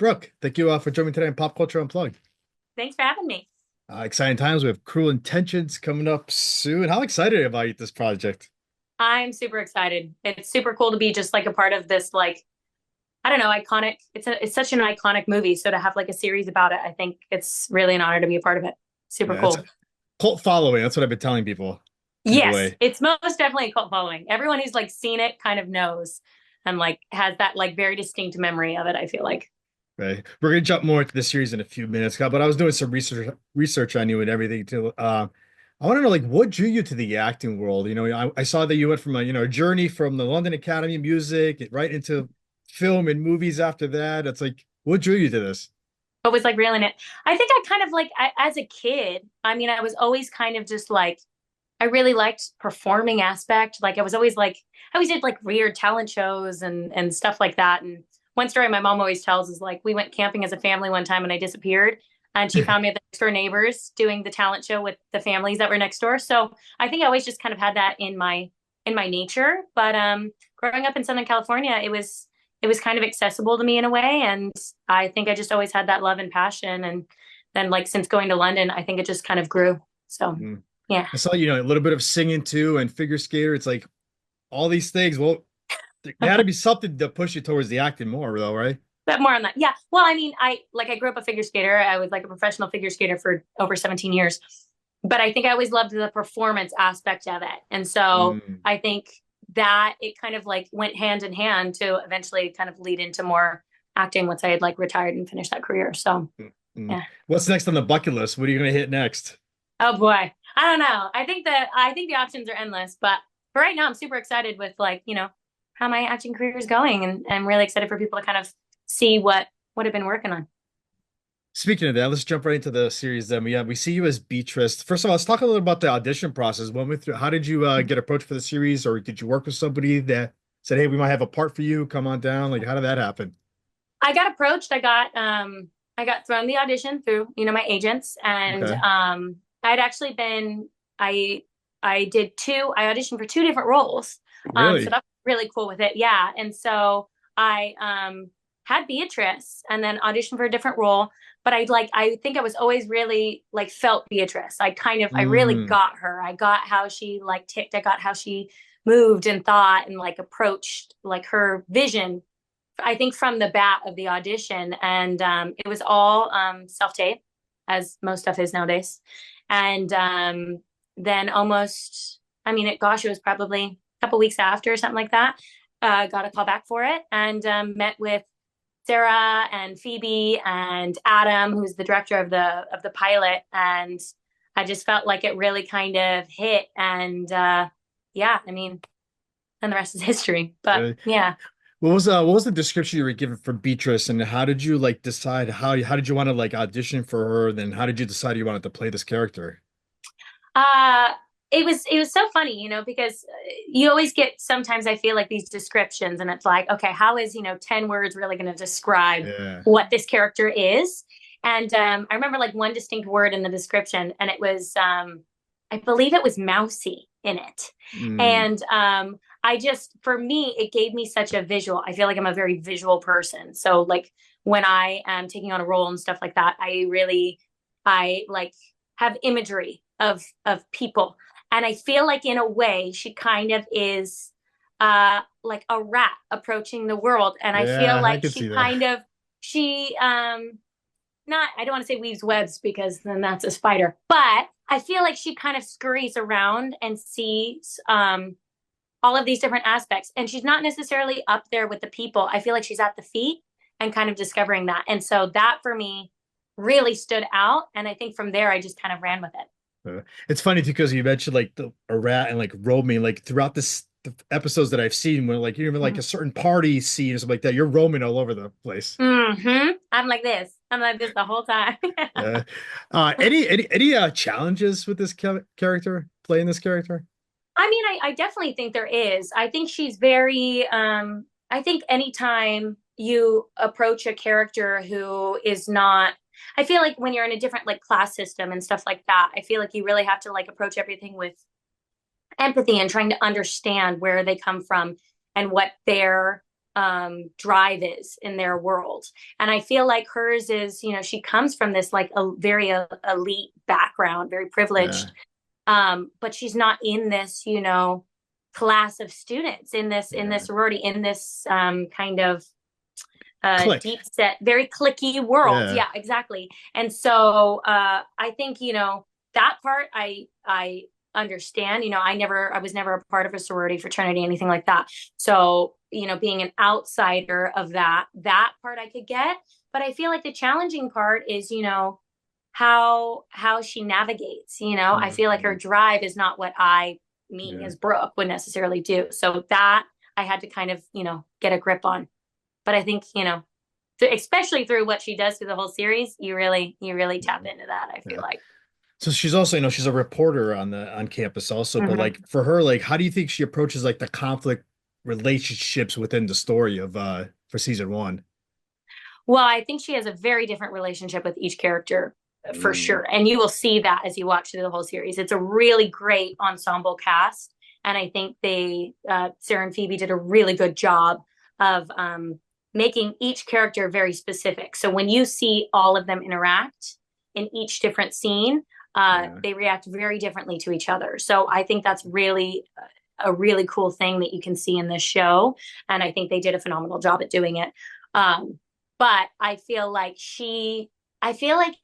Brooke, thank you for joining me today on Pop Culture Unplugged. Thanks for having me. Exciting times. We have Cruel Intentions coming up soon. How excited about this project? I'm super excited. It's super cool to be just like a part of this, like, I don't know, iconic. It's such an iconic movie. So to have like a series about it, I think it's really an honor to be a part of it. Super Yeah, it's a cool. cult following. That's what I've been telling people in a Yes, way. it's most definitely a cult following. Everyone who's like seen it kind of knows and like has that like very distinct memory of it, I feel like. Right. We're gonna jump more into the series in a few minutes, but I was doing some research on you and everything too. I want to know like what drew you to the acting world? I saw that you went from a journey from the London Academy of Music right into film and movies after that. It's like what drew you to this? But was like reeling it. I think I kind of like as a kid, I mean, I was always kind of just like I really liked performing aspect. Like I was always like I always did like weird talent shows and stuff like that. And one story my mom always tells is like we went camping as a family one time and I disappeared and she found me at the next door neighbors doing the talent show with the families that were next door. So I think I always just kind of had that in my nature. But growing up in Southern California, it was kind of accessible to me in a way. And I think I just always had that love and passion. And then like since going to London, I think it just kind of grew. So Mm. yeah. I saw, a little bit of singing too and figure skater. It's like all these things. Well, there had to be something to push you towards the acting more, though, right? But more on that. Yeah. Well, I mean, I grew up a figure skater. I was like a professional figure skater for over 17 years. But I think I always loved the performance aspect of it. And so Mm, I think that it kind of like went hand in hand to eventually kind of lead into more acting once I had like retired and finished that career. So mm, mm. yeah. What's next on the bucket list? What are you gonna hit next? Oh boy. I don't know. I think the options are endless, but for right now I'm super excited with like, how my acting career is going and I'm really excited for people to kind of see what I've been working on. Speaking of that, let's jump right into the series then. We see you as Beatrice. First of all, let's talk a little about the audition process. How did you get approached for the series, or did you work with somebody that said, "Hey, we might have a part for you. Come on down." Like, how did that happen? I got approached. I got thrown the audition through, my agents and Okay, I'd actually been I auditioned for two different roles. So really? that's really cool with it. Yeah. And so I had Beatrice and then auditioned for a different role, but I think I was always really like felt Beatrice. I really Mm, got her. I got how she like ticked. I got how she moved and thought and like approached like her vision I think from the bat of the audition, and it was all self-tape, as most stuff is nowadays. And then I mean, gosh, it was probably a couple weeks after or something like that. Got a call back for it and met with Sarah and Phoebe and Adam, who's the director of the pilot, and I just felt like it really kind of hit. And yeah, I mean, and the rest is history. But really? yeah. What was the description you were given for Beatrice, and how did you like decide how did you want to like audition for her? Then how did you decide you wanted to play this character? Uh, it was so funny, because you always get sometimes I feel like these descriptions and it's like, okay, how is, 10 words really going to describe Yeah. what this character is? And I remember like one distinct word in the description and it was I believe it was mousy in it. Mm, And I just for me it gave me such a visual. I feel like I'm a very visual person. So like when I am taking on a role and stuff like that, I like have imagery of people. And I feel like in a way she kind of is like a rat approaching the world. And I feel yeah, I like can she see that. kind of she not I don't want to say weaves webs because then that's a spider, but I feel like she kind of scurries around and sees all of these different aspects. And she's not necessarily up there with the people. I feel like she's at the feet and kind of discovering that. And so that for me really stood out. And I think from there I just kind of ran with it. It's funny too because you mentioned like a rat and like roaming like throughout the episodes that I've seen where like you're even like a certain party scene or something like that. You're roaming all over the place. I'm like this. I'm like this the whole time. Yeah. Any challenges with this character playing this character? I mean, I definitely think there is. I think she's very, I think anytime you approach a character who is not, I feel like when you're in a different like class system and stuff like that, I feel like you really have to like approach everything with empathy and trying to understand where they come from and what their drive is in their world. And I feel like hers is, she comes from this like a very elite background, very Yeah. privileged. But she's not in this, class of students in this Yeah. sorority, in this kind of Click. deep set, very clicky world. Yeah. Yeah, exactly. And so I think, that part I understand. I was never a part of a sorority, fraternity, anything like that. So, being an outsider of that part I could get. But I feel like the challenging part is, how she navigates. I feel like her Mhm. drive is not what me Yeah. as Brooke would necessarily do. So that I had to kind of, get a grip on. But I think, especially through what she does through the whole series, you really tap into that, I feel Yeah. like. So she's also, she's a reporter on campus also, but Hmm. like for her, like how do you think she approaches like the conflict relationships within the story of for season one? Well, I think she has a very different relationship with each character for Mm, sure. And you will see that as you watch through the whole series. It's a really great ensemble cast. And I think Sarah and Phoebe did a really good job of making each character very specific. So when you see all of them interact in each different scene, yeah. they react very differently to each other. So I think that's really a really cool thing that you can see in this show. And I think they did a phenomenal job at doing it. Um, but I feel like she has a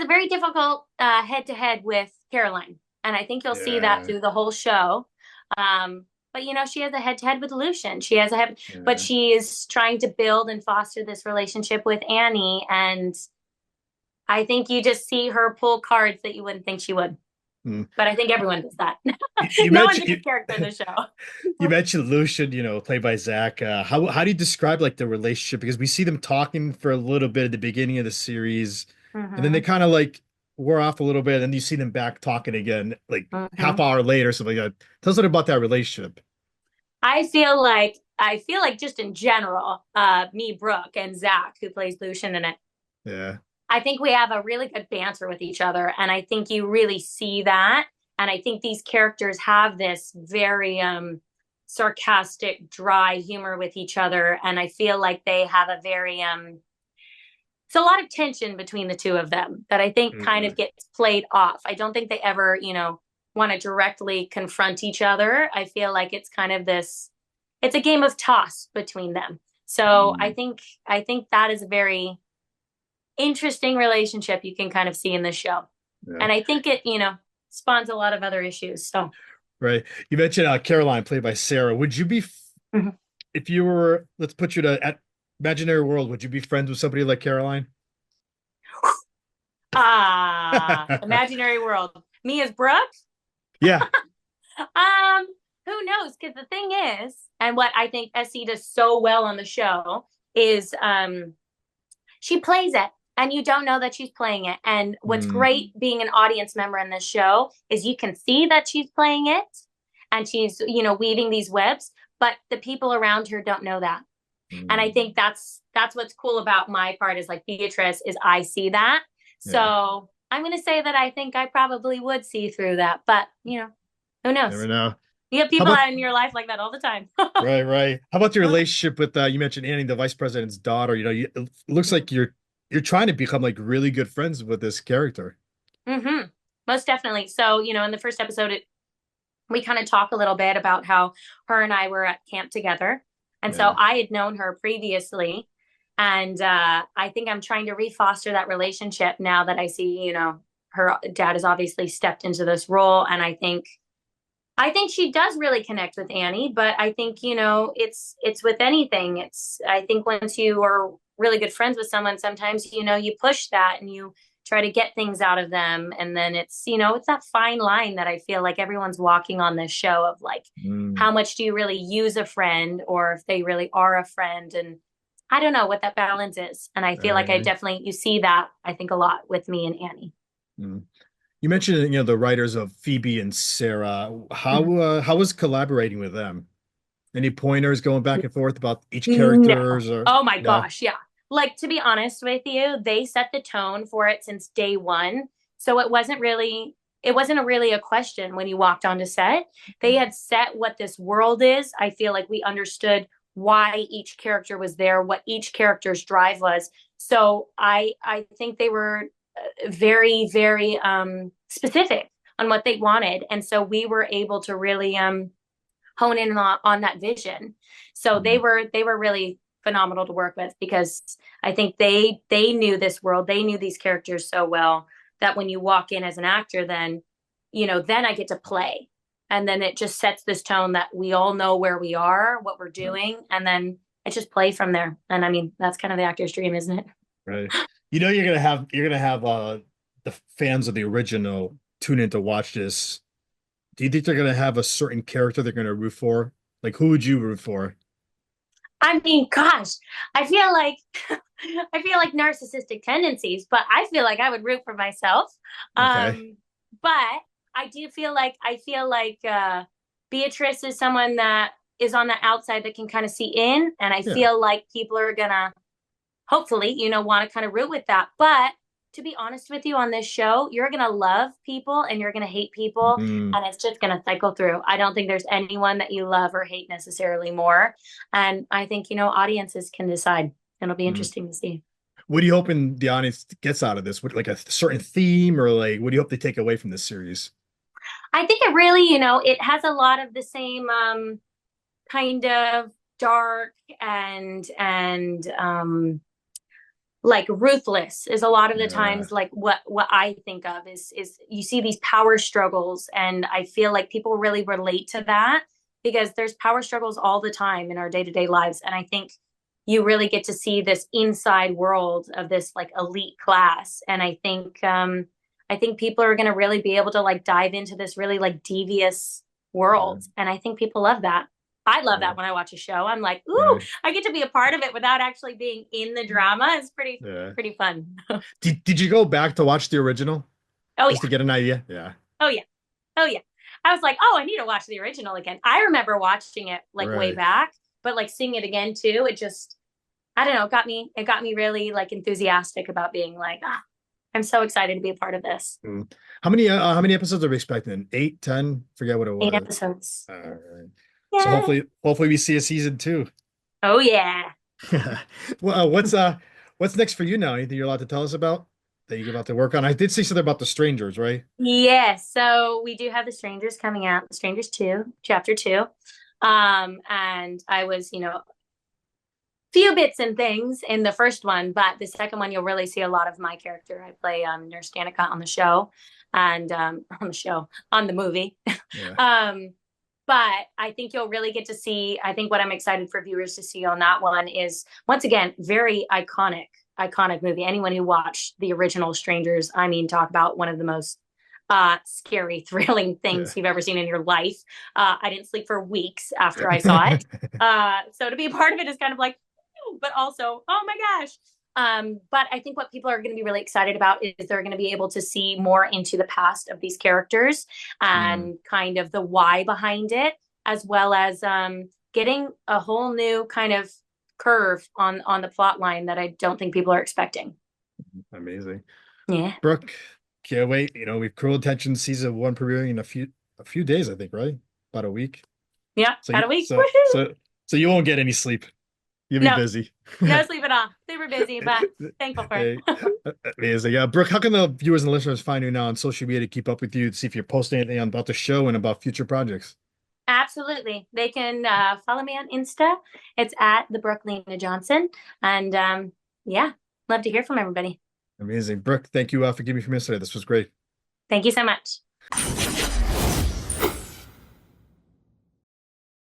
very difficult head to head with Caroline, and I think you'll see that Yeah. through the whole show. But she has a head to head with Lucien. She has a head, but Yeah. she is trying to build and foster this relationship with Annie, and I think you just see her pull cards that you wouldn't think she would. Mm. But I think everyone does that. You No one's a mentioned good character in the show. you mentioned Lucian, played by Zach. How do you describe like the relationship? Because we see them talking for a little bit at the beginning of the series, and then they Hmm. kind of like wore off a little bit, and then you see them back talking again, like half Hmm. hour later, something like that. Tell us a little about that relationship. I feel like just in general, me, Brooke, and Zach, who plays Lucian in it, Yeah. I think we have a really good banter with each other. And I think you really see that. And I think these characters have this very sarcastic, dry humor with each other. And I feel like they have a very it's a lot of tension between the two of them that I think kind of Mm, gets played off. I don't think they ever, want to directly confront each other. I feel like it's kind of this it's a game of toss between them. So I mm, think I think that is a very interesting relationship you can kind of see in this show. yeah. And I think it, spawns a lot of other issues. So, Right. You mentioned Caroline, played by Sarah. Would you be, mhm. if you were, let's put you to at imaginary world, would you be friends with somebody like Caroline? Imaginary world. Me as Brooke? Yeah. Um, who knows? Because the thing is, and what I think SC does so well on the show is she plays it and you don't know that she's playing it. And what's Mm, great being an audience member in this show is you can see that she's playing it and she's, weaving these webs, but the people around her don't know that. And I mm, think that's what's cool about my part is like Beatrice is I see that. yeah. So I'm gonna say that I think I probably would see through that, but who Never knows? know. You have How people about in your life like that all the time. right, right. How about your relationship with you mentioned Annie, the vice president's daughter. It looks like you're trying to become like really good friends with this character. Hmm. Most definitely. So, in the first episode, we kind of talk a little bit about how her and I were at camp together. And so Yeah. I had known her previously. And I think I'm trying to refoster that relationship now that I see, her dad has obviously stepped into this role. And I think she does really connect with Annie, but I think, it's with anything. I think once you are really good friends with someone, sometimes, you push that and you try to get things out of them. And then it's that fine line that I feel like everyone's walking on this show of like, Mm, how much do you really use a friend or if they really are a friend? And I don't know what that balance is. And I feel like right. you see that, I think, a lot with me and Annie. Mm. You mentioned, the writers of Phoebe and Sarah. Mhm. How was collaborating with them? Any pointers going back and forth about each No. characters or Oh my no? gosh, yeah. Like to be honest with you, they set the tone for it since day one. So it wasn't really it wasn't really a question when you walked onto set. They had set what this world is. I feel like we understood why each character was there, what each character's drive was. So I think they were very, very specific on what they wanted. And so we were able to really hone in on that vision. So they were really phenomenal to work with because I think they knew this world, they knew these characters so well that when you walk in as an actor, then then I get to play, and then it just sets this tone that we all know where we are, what we're doing, and then I just play from there. And I mean, that's kind of the actor's dream, isn't it? Right. You're gonna have the fans of the original tune in to watch this. Do you think they're gonna have a certain character they're gonna root for? Like who would you root for? I mean, gosh, I feel like I feel like narcissistic tendencies, but I feel like I would root for myself. Okay. But I feel like Beatrice is someone that is on the outside that can kind of see in, and I Yeah. feel like people are gonna hopefully, want to kind of root with that. But to be honest with you, on this show, you're going to love people and you're going to hate people, Mm, and it's just going to cycle through. I don't think there's anyone that you love or hate necessarily more. And I think, audiences can decide. It'll be mm. interesting to see. What do you hoping the audience gets out of this? What, like a certain theme, or like what do you hope they take away from this series? I think it really, it has a lot of the same kind of dark and like ruthless is a lot of the Yeah. times like what I think of is you see these power struggles, and I feel like people really relate to that because there's power struggles all the time in our day-to-day lives, and I think you really get to see this inside world of this like elite class, and I think people are going to really be able to like dive into this really like devious Yeah. world, and I think people love that. I love Yeah. that when I watch a show. I'm like, ooh, Right. I get to be a part of it without actually being in the drama. It's pretty Yeah. pretty fun. Did you go back to watch the original Oh just yeah. to get an idea? Yeah. Oh yeah. Oh yeah. I was like, oh, I need to watch the original again. I remember watching it like way Right. back, but like seeing it again too, it just I don't know, it got me really like enthusiastic about being like, ah, I'm so excited to be a part of this. Mm. How many episodes are we expecting? 8, 10? Forget what it Eight was. episodes. All right. So Yeah. hopefully we see a season two. Oh yeah. Well, what's next for you now? Anything you're allowed to tell us about that you're about to work on? I did see something about the strangers, right? Yes. So we do have The Strangers coming out, The Strangers 2, Chapter 2. And I was, few bits and things in the first one, but the second one you'll really see a lot of my character. I play Nurse Danica on the show, and on the movie. Yeah. um, but I think you'll really get to see. I think what I'm excited for viewers to see on that one is once again very iconic movie. Anyone who watched the original Strangers, I mean, talk about one of the most scary, thrilling Yeah. things you've ever seen in your life. I didn't sleep for weeks after I saw it. So to be a part of it is kind of like, but also, oh my gosh. But I think what people are going to be really excited about is they're going to be able to see more into the past of these characters Mm, and kind of the why behind it, as well as getting a whole new kind of curve on the plot line that I don't think people are expecting. amazing. Yeah. Brooke, can't wait. We've Cruel Intention season one premiering in a few days, I think, right? About a week. Yeah. So Got you a week. so Woohoo! so so you won't get any sleep. You'll be No, busy. no sleep at all. Super busy, but thankful for Hey, it. amazing. Yeah, Brooke, how can the viewers and listeners find you now on social media to keep up with you, to see if you're posting anything about the show and about future projects? Absolutely. They can follow me on Insta. It's at the Brooke Lena Johnson. And yeah, love to hear from everybody. Amazing. Brooke, thank you for giving me from yesterday. This was great. Thank you so much.